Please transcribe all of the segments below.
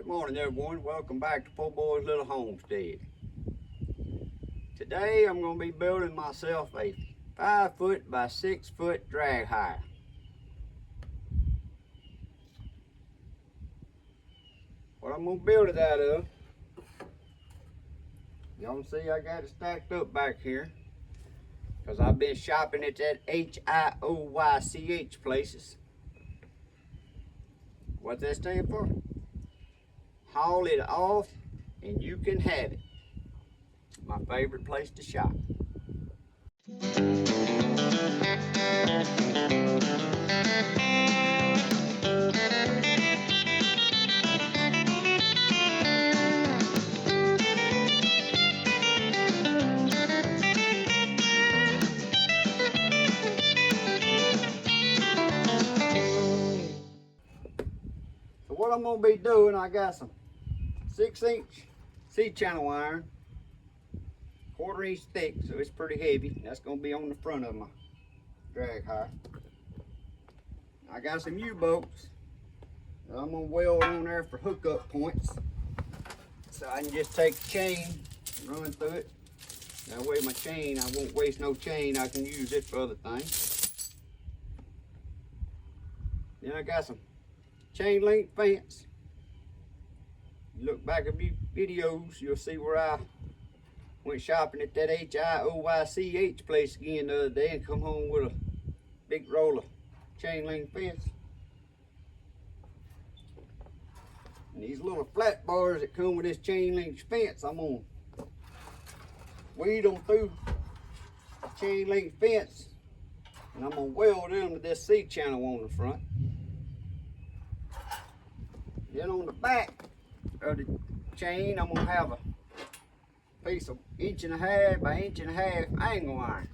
Morning everyone, welcome back to Poor Boy's Little Homestead. Today I'm going to be building myself a 5 foot by 6 foot drag hire. What I'm going to build it out of, y'all can see I got it stacked up back here because I've been shopping at that HIOYCH places. What's that stand for? Haul it off and you can have it. My favorite place to shop. So what I'm going to be doing, I got some 6-inch C-channel iron, 1/4 inch thick, so it's pretty heavy. That's going to be on the front of my drag hire. I got some U-bolts that I'm going to weld on there for hookup points, so I can just take the chain and run through it. That way my chain, I won't waste no chain. I can use it for other things. Then I got some chain link fence. Look back at the videos, you'll see where I went shopping at that HIOYCH place again the other day and come home with a big roll of chain link fence. And these little flat bars that come with this chain link fence, I'm gonna weed them through the chain link fence and I'm gonna weld them to this C-channel on the front. Then on the back of the chain, I'm gonna have a piece of 1.5 by 1.5 angle iron.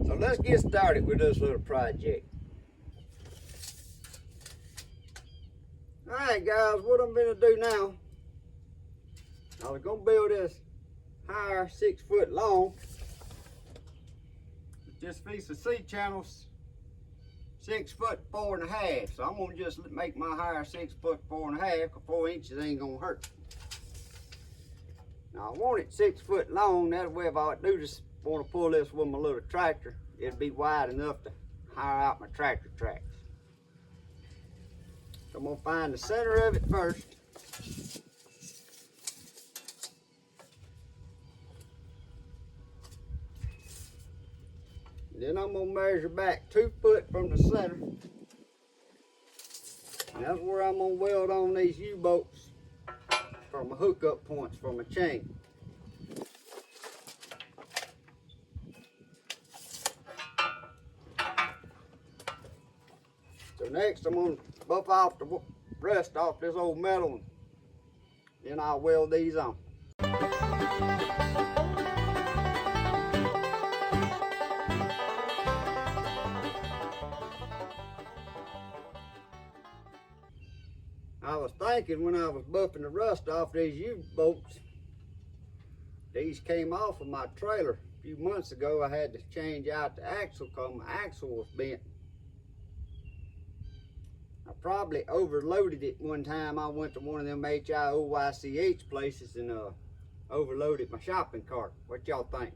So let's get started with this little project. Alright guys, what I'm gonna do now, I was gonna build this higher 6 foot long. This piece of C-channels 6 foot 4.5, so I'm gonna just make my hire 6 foot 4.5 because 4 inches ain't gonna hurt. Now I want it 6 foot long, that way if I do just want to pull this with my little tractor, it'll be wide enough to hire out my tractor tracks. So I'm gonna find the center of it first. Then I'm gonna measure back 2 foot from the center. And that's where I'm gonna weld on these U-bolts for my hookup points for my chain. So next I'm gonna buff off the rust off this old metal one. Then I'll weld these on. I was thinking when I was buffing the rust off these U-bolts, these came off of my trailer a few months ago. I had to change out the axle because my axle was bent. I probably overloaded it one time. I went to one of them HIOYCH places and overloaded my shopping cart. What y'all think?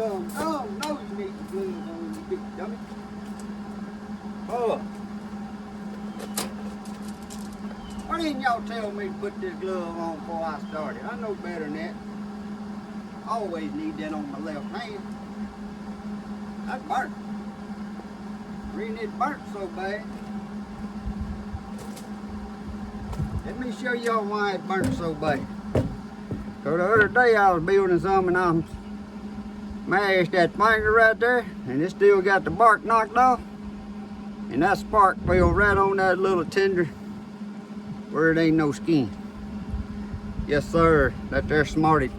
Oh, no, you need the gloves on, you big dummy. Oh. Why didn't y'all tell me to put this glove on before I started? I know better than that. I always need that on my left hand. That's burnt. The reason it's burnt so bad. Let me show y'all why it's burnt so bad. So the other day I was building something and I mashed that finger right there and it still got the bark knocked off. And that spark fell right on that little tender where it ain't no skin. Yes sir, that there smarted.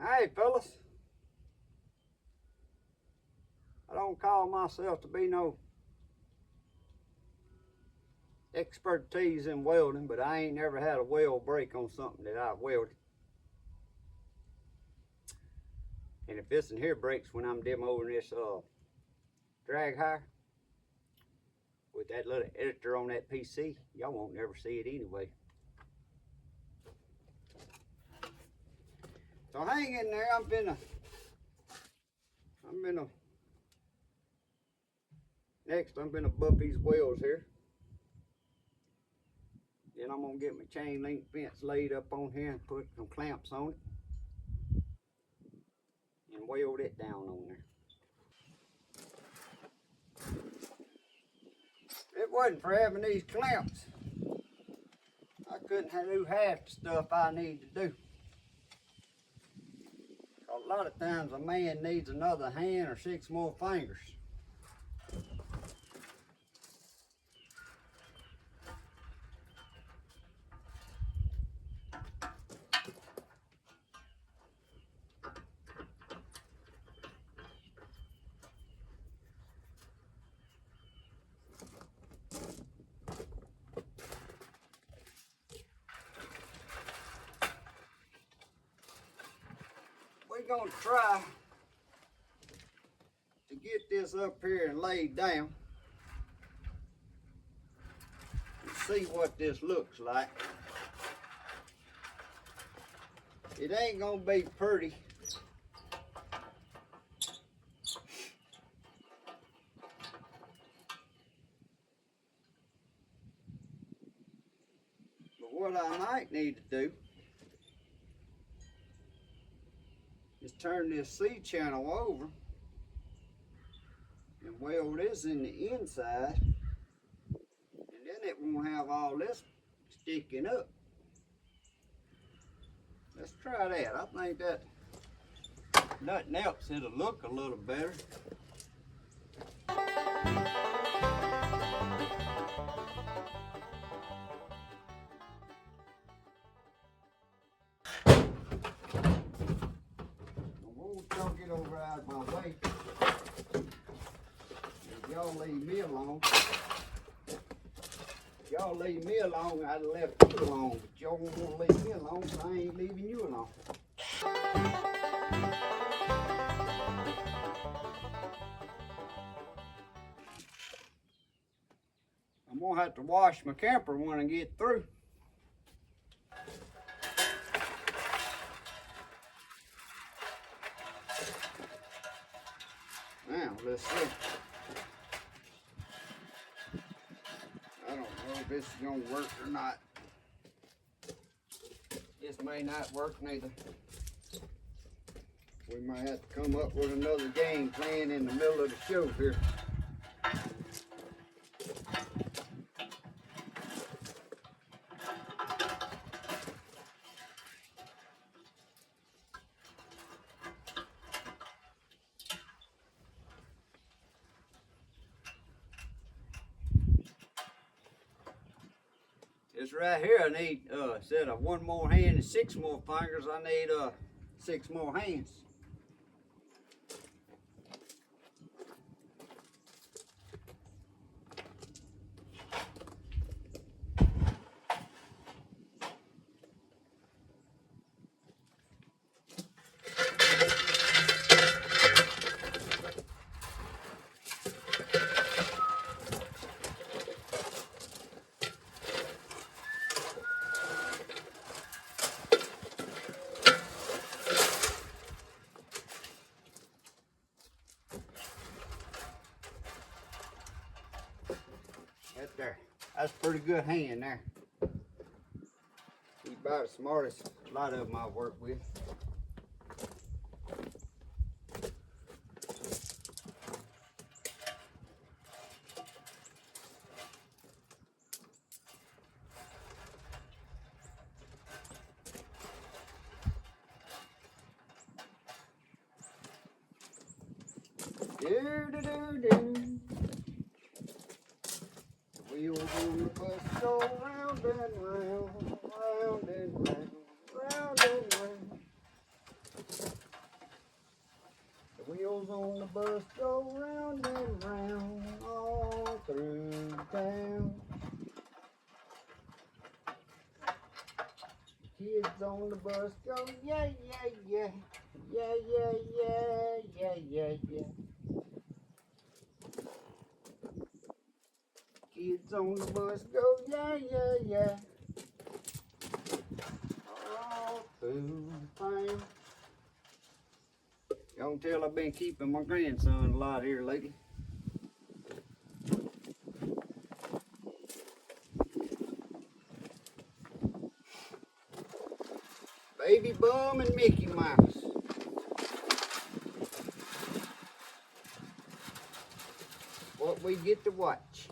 Hey fellas, I don't call myself to be no expertise in welding, but I ain't never had a weld break on something that I've welded. And if this in here breaks when I'm demoing this drag hire with that little editor on that PC, y'all won't never see it anyway. So hang in there. I'm gonna buff these welds here. Then I'm gonna get my chain link fence laid up on here and put some clamps on it and weld it down on there. If it wasn't for having these clamps, I couldn't do half the stuff I need to do. A lot of times a man needs another hand or 6 more fingers. We're gonna try to get this up here and laid down and see what this looks like. It ain't gonna be pretty. But what I might need to do is turn this C channel over and weld this in the inside, and then it won't have all this sticking up. Let's try that. I think that nothing else, it'll look a little better. Don't get over out of my way. If y'all leave me alone, I'd have left you alone. But y'all won't want to leave me alone, so I ain't leaving you alone. I'm gonna have to wash my camper when I get through. Now, let's see. I don't know if this is gonna work or not. This may not work neither. We might have to come up with another game plan in the middle of the show here. This right here, I need, instead of 1 more hand and 6 more fingers, I need 6 more hands. Right there. That's a pretty good hand there. He's about the smartest a lot of them I work with. Do-do-do-do. The wheels on the bus go round and round, round and round, round and round. The wheels on the bus go round and round all through town. Kids on the bus go, yeah, yeah, yeah, yeah, yeah, yeah, yeah, yeah, yeah. Kids on the bus go, yeah, yeah, yeah, all through town. Y'all can tell I've been keeping my grandson a lot here lately. Baby Bum and Mickey Mouse. What we get to watch.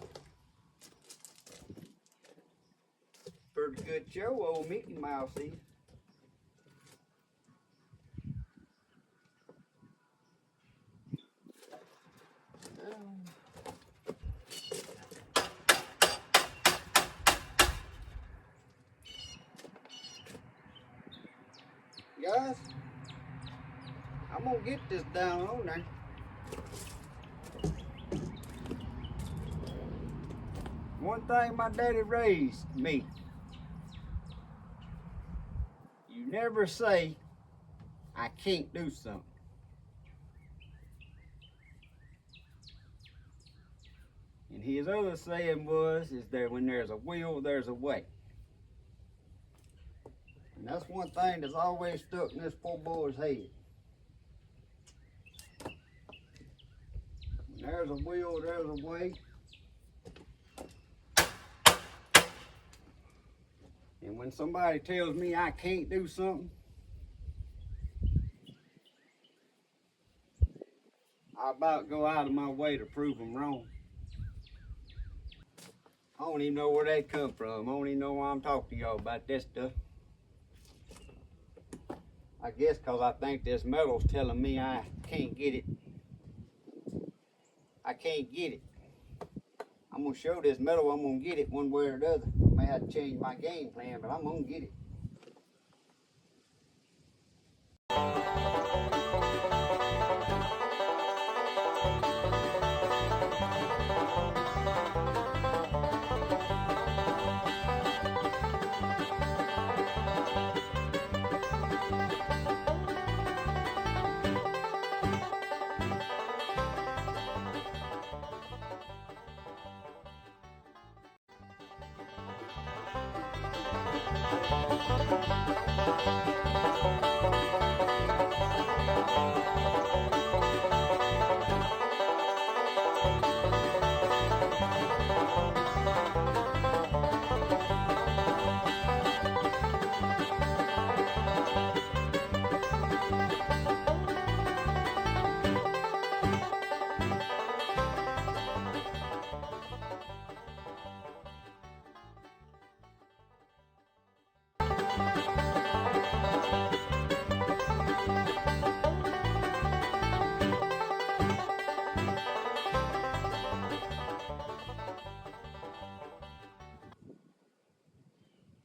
Pretty good show, old Mickey Mouse is. Guys, I'm gonna get this down on there. One thing my daddy raised me, you never say, I can't do something. And his other saying was, is that when there's a will, there's a way. And that's one thing that's always stuck in this poor boy's head. When there's a will, there's a way. And when somebody tells me I can't do something, I about go out of my way to prove them wrong. I don't even know where they come from. I don't even know why I'm talking to y'all about this stuff. I guess because I think this metal's telling me I can't get it. I can't get it. I'm going to show this metal I'm going to get it one way or the other. I may have to change my game plan, but I'm going to get it.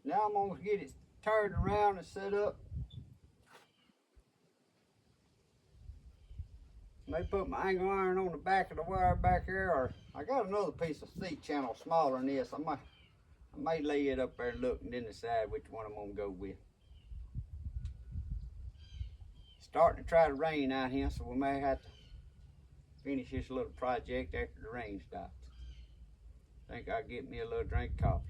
Now I'm going to get it turned around and set up. May put my angle iron on the back of the wire back here, or I got another piece of C-channel smaller than this. I may lay it up there and look and then decide which one I'm going to go with. It's starting to try to rain out here, so we may have to finish this little project after the rain stops. I think I'll get me a little drink of coffee.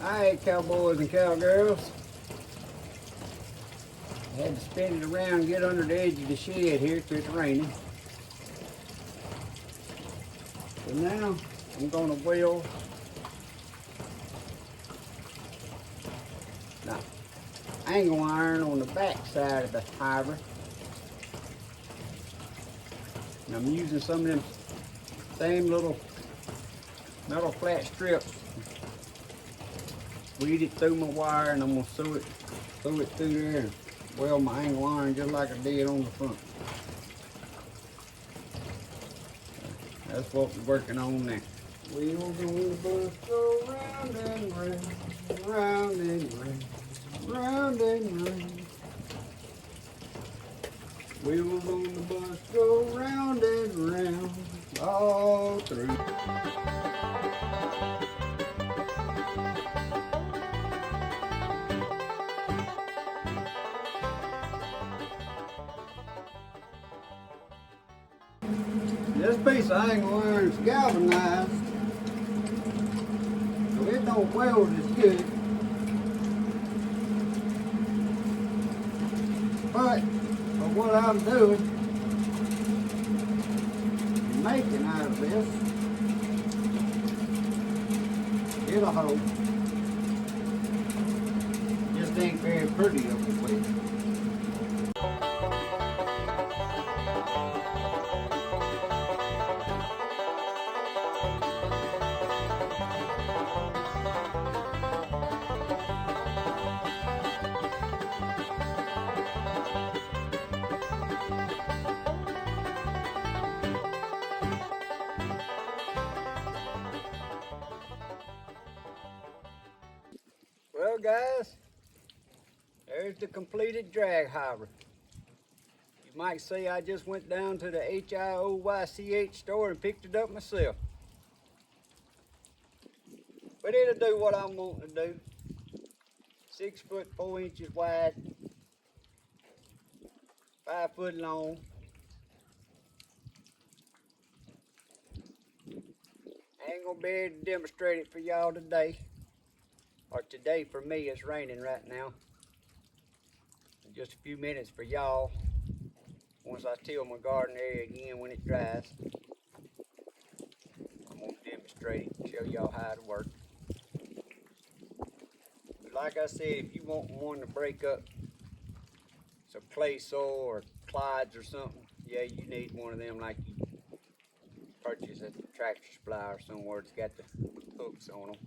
Alright, cowboys and cowgirls. I had to spin it around and get under the edge of the shed here because it's raining. So now I'm going to weld the angle iron on the back side of the Hare. And I'm using some of them same little metal flat strips. Weed it through my wire, and I'm going to sew it through there and weld my angle iron just like I did on the front. That's what we're working on now. Wheels on the bus go round and round, round and round, round and round. Wheels on the bus go round and round, all through. This piece of angle iron is galvanized, so it don't weld as good. But for what I'm doing, making out of this, it'll hold. Just ain't very pretty up the way. Well guys, there's the completed drag hopper. You might say I just went down to the HIOYCH store and picked it up myself. But it'll do what I'm wanting to do. 6 foot 4 inches wide, 5 foot long. I ain't gonna be able to demonstrate it for y'all today. Or today for me, it's raining right now. In just a few minutes for y'all. Once I till my garden area again when it dries, I'm gonna demonstrate it and show y'all how it works. But like I said, if you want one to break up some clay soil or clods or something, yeah, you need one of them like you purchase at the tractor supply or somewhere that's got the hooks on them.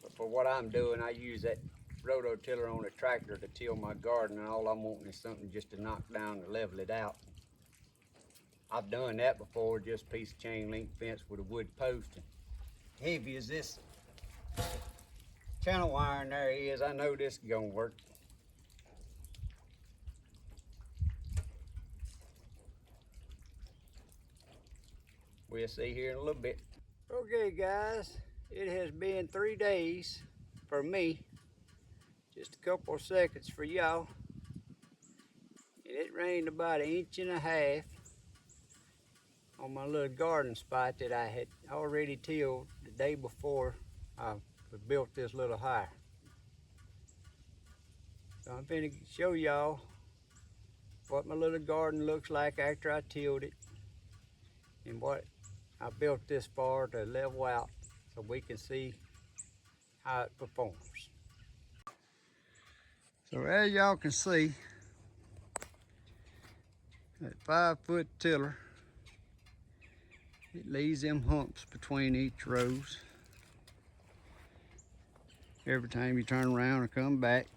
But for what I'm doing, I use that rototiller on the tractor to till my garden, and all I'm wanting is something just to knock down to level it out. I've done that before, just a piece of chain link fence with a wood post. And heavy as this channel iron there is, I know this is gonna work. We'll see here in a little bit. Okay guys, it has been 3 days for me. Just a couple of seconds for y'all. And it rained about 1.5 inches on my little garden spot that I had already tilled the day before I built this little hire. So I'm going to show y'all what my little garden looks like after I tilled it and what I built this for to level out so we can see how it performs. So as y'all can see, that 5 foot tiller, it leaves them humps between each rows. Every time you turn around or come back.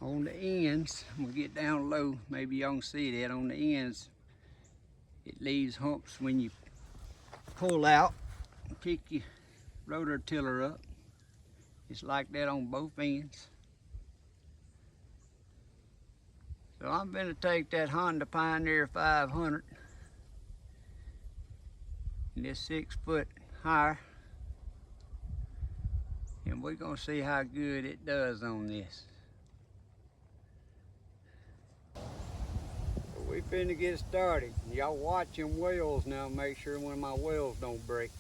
On the ends, I'm gonna get down low, maybe y'all can see that. On the ends, it leaves humps when you pull out and pick your rototiller up. It's like that on both ends. So I'm gonna take that Honda Pioneer 500 and this 6 foot higher, and we're gonna see how good it does on this. We finna get started. Y'all watch them wheels now, make sure one of my wheels don't break.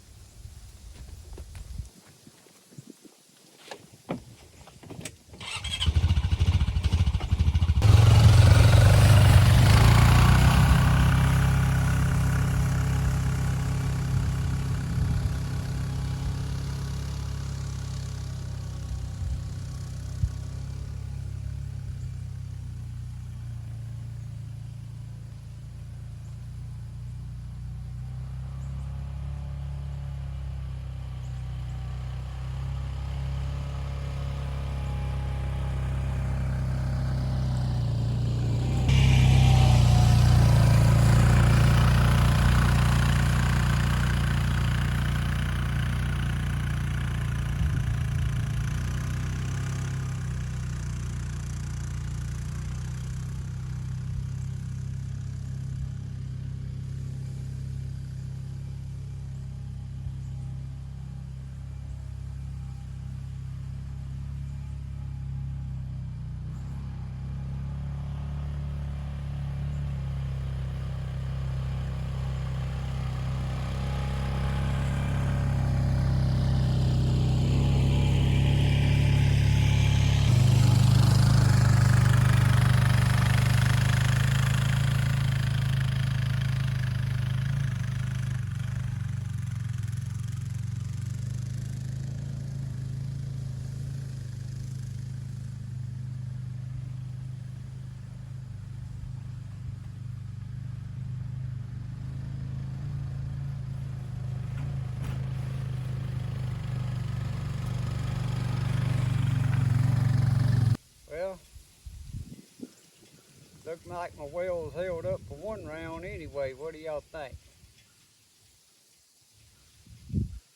Looks like my well's held up for one round anyway. What do y'all think?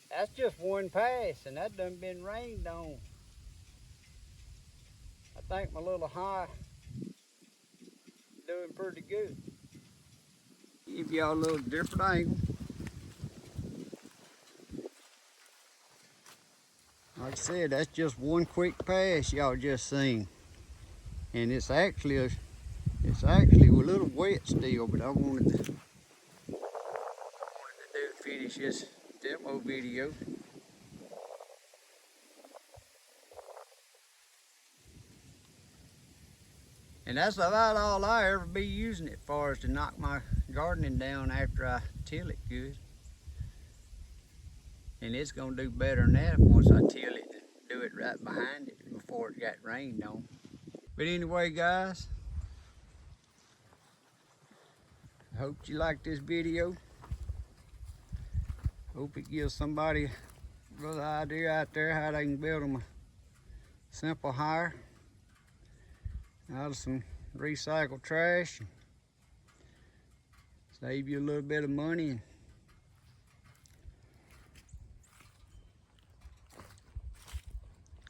That's just one pass, and that done been rained on. I think my little Hare doing pretty good. Give y'all a little different angle. Like I said, that's just one quick pass y'all just seen. And it's actually a little wet still, but I wanted to finish this demo video. And that's about all I ever be using it for, is to knock my gardening down after I till it good. And it's gonna do better than that once I till it and do it right behind it before it got rained on. But anyway, guys, I hope you liked this video. Hope it gives somebody a little idea out there how they can build them a simple Hare out of some recycled trash. Save you a little bit of money and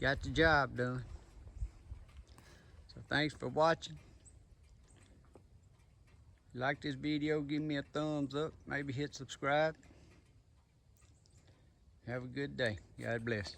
got the job done. So thanks for watching. If you like this video, give me a thumbs up. Maybe hit subscribe. Have a good day. God bless.